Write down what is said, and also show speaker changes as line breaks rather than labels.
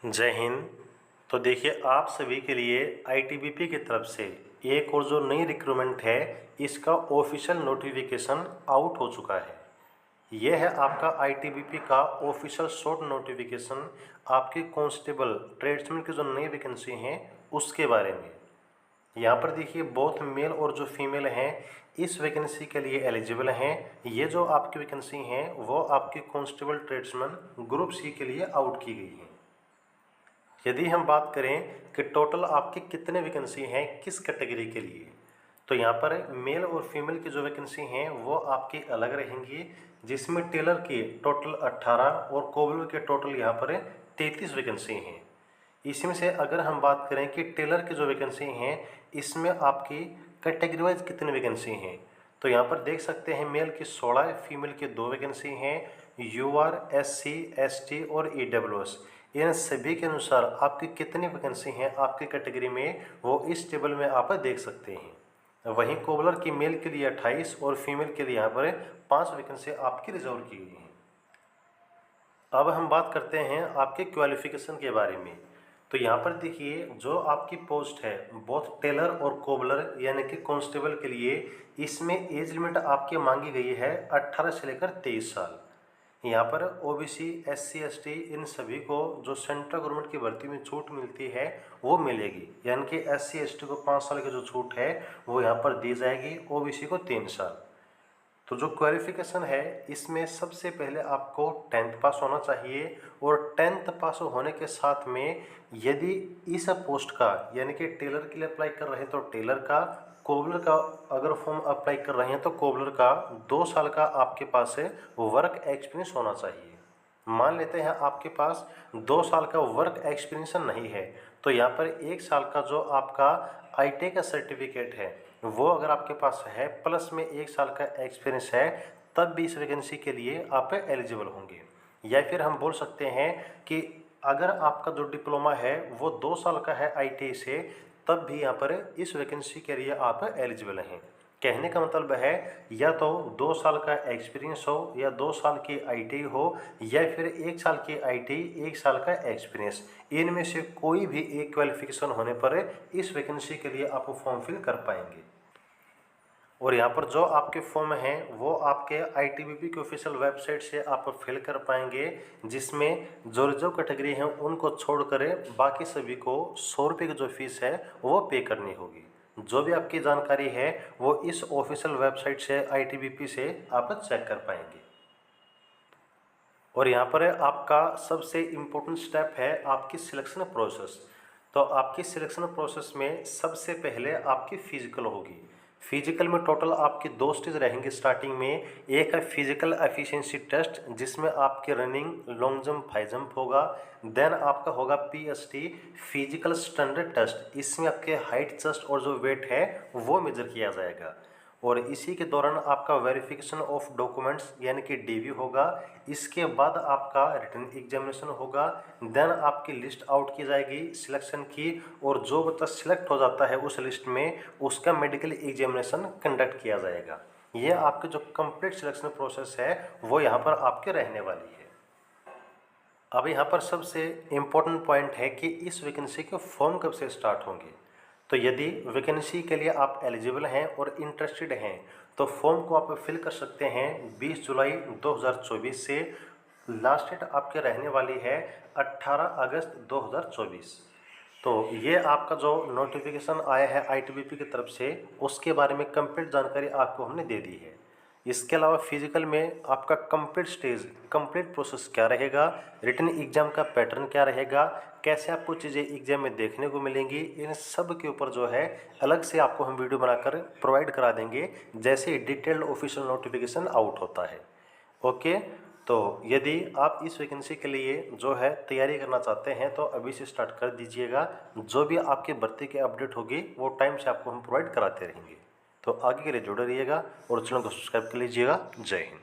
जय हिंद। तो देखिए, आप सभी के लिए आईटीबीपी की तरफ से एक और जो नई रिक्रूटमेंट है, इसका ऑफिशियल नोटिफिकेशन आउट हो चुका है। यह है आपका आईटीबीपी का ऑफिशियल शॉर्ट नोटिफिकेशन आपके कांस्टेबल ट्रेड्समैन की जो नई वैकेंसी हैं उसके बारे में। यहाँ पर देखिए, बोथ मेल और जो फीमेल हैं इस वैकेंसी के लिए एलिजिबल हैं। ये जो आपकी वैकेंसी हैं वो आपके कांस्टेबल ट्रेड्समैन ग्रुप सी के लिए आउट की गई हैं। यदि हम बात करें कि टोटल आपकी कितने वैकेंसी हैं किस कैटेगरी के लिए, तो यहाँ पर मेल और फीमेल की जो वैकेंसी हैं वो आपकी अलग रहेंगी, जिसमें टेलर की टोटल 18 और कोबलर के टोटल यहाँ पर 33 वैकेंसी हैं। इसमें से अगर हम बात करें कि टेलर की जो वैकेंसी हैं इसमें आपकी कैटेगरी वाइज कितनी वैकेंसी हैं, तो यहाँ पर देख सकते हैं मेल की 16, फीमेल की 2 वैकेंसी हैं। यूआर, एससी, एसटी और ईडब्ल्यूएस, इन सभी के अनुसार आपकी कितनी वैकेंसी हैं आपकी कैटेगरी में वो इस टेबल में आप देख सकते हैं। वहीं कोबलर की मेल के लिए 28 और फीमेल के लिए यहाँ पर 5 वैकेंसी आपकी रिजर्व की गई हैं। अब हम बात करते हैं आपके क्वालिफिकेशन के बारे में। तो यहाँ पर देखिए, जो आपकी पोस्ट है बोथ टेलर और कोबलर यानी कि कांस्टेबल के लिए, इसमें एज लिमिट आपकी मांगी गई है 18 से लेकर 23 साल। यहाँ पर ओबीसी, एससी, एसटी इन सभी को जो सेंट्रल गवर्नमेंट की भर्ती में छूट मिलती है वो मिलेगी, यानी कि एससी एसटी को 5 साल की जो छूट है वो यहाँ पर दी जाएगी, ओबीसी को 3 साल। तो जो क्वालिफिकेशन है इसमें सबसे पहले आपको 10th पास होना चाहिए, और 10th पास होने के साथ में यदि इस पोस्ट का यानी कि टेलर के लिए अप्लाई कर रहे हैं तो टेलर का, कोबलर का अगर फॉर्म अप्लाई कर रहे हैं तो कोबलर का 2 साल का आपके पास है वर्क एक्सपीरियंस होना चाहिए। मान लेते हैं आपके पास 2 साल का वर्क एक्सपीरियंस नहीं है, तो यहाँ पर 1 साल का जो आपका आईटी का सर्टिफिकेट है वो अगर आपके पास है, प्लस में 1 साल का एक्सपीरियंस है, तब भी इस वैकेंसी के लिए आप एलिजिबल होंगे। या फिर हम बोल सकते हैं कि अगर आपका जो डिप्लोमा है वो 2 साल का है आईटी से, तब भी यहाँ पर इस वैकेंसी के लिए आप एलिजिबल हैं। कहने का मतलब है या तो 2 साल का एक्सपीरियंस हो, या 2 साल की आईटी हो, या फिर 1 साल की आईटी 1 साल का एक्सपीरियंस, इनमें से कोई भी एक क्वालिफिकेशन होने पर इस वैकेंसी के लिए आप फॉर्म फिल कर पाएंगे। और यहाँ पर जो आपके फॉर्म हैं वो आपके आईटीबीपी की ऑफिशियल वेबसाइट से आप फिल कर पाएंगे, जिसमें जो रिजर्व कैटेगरी हैं उनको छोड़कर बाकी सभी को 100 रुपये की जो फीस है वो पे करनी होगी। जो भी आपकी जानकारी है वो इस ऑफिशियल वेबसाइट से आईटीबीपी से आप चेक कर पाएंगे। और यहाँ पर आपका सबसे इम्पोर्टेंट स्टेप है आपकी सिलेक्शन प्रोसेस। तो आपकी सिलेक्शन प्रोसेस में सबसे पहले आपकी फिजिकल होगी। फिजिकल में टोटल आपकी 2 स्टेज रहेंगे स्टार्टिंग में। एक है फिजिकल एफिशिएंसी टेस्ट, जिसमें आपकी running, long jump, high jump होगा। देन आपका होगा पीएसटी, फिजिकल स्टैंडर्ड टेस्ट, इसमें आपके हाइट, चेस्ट और जो वेट है वो मेजर किया जाएगा। और इसी के दौरान आपका वेरिफिकेशन ऑफ डॉक्यूमेंट्स यानी कि डीवी होगा। इसके बाद आपका रिटन एग्जामिनेशन होगा। देन आपकी लिस्ट आउट की जाएगी सिलेक्शन की, और जो बच्चा सिलेक्ट हो जाता है उस लिस्ट में उसका मेडिकल एग्जामिनेशन कंडक्ट किया जाएगा। ये आपके जो कंप्लीट सिलेक्शन प्रोसेस है वो यहाँ पर आपके रहने वाली है। अब यहाँ पर सबसे इम्पोर्टेंट पॉइंट है कि इस वैकेंसी के फॉर्म कब से स्टार्ट होंगे। तो यदि वैकेंसी के लिए आप एलिजिबल हैं और इंटरेस्टेड हैं तो फॉर्म को आप फिल कर सकते हैं 20 जुलाई 2024 से। लास्ट डेट आपके रहने वाली है 18 अगस्त 2024। तो ये आपका जो नोटिफिकेशन आया है आईटीबीपी की तरफ से, उसके बारे में कंप्लीट जानकारी आपको हमने दे दी है। इसके अलावा फिजिकल में आपका कंप्लीट स्टेज, कंप्लीट प्रोसेस क्या रहेगा, रिटन एग्जाम का पैटर्न क्या रहेगा, कैसे आपको चीज़ें एग्जाम में देखने को मिलेंगी, इन सब के ऊपर जो है अलग से आपको हम वीडियो बनाकर प्रोवाइड करा देंगे जैसे ही डिटेल्ड ऑफिशियल नोटिफिकेशन आउट होता है। ओके, तो यदि आप इस वैकेंसी के लिए जो है तैयारी करना चाहते हैं तो अभी से स्टार्ट कर दीजिएगा। जो भी आपकी भर्ती की अपडेट होगी वो टाइम से आपको हम प्रोवाइड कराते रहेंगे। तो आगे के लिए जुड़े रहिएगा और चैनल को सब्सक्राइब कर लीजिएगा। जय हिंद।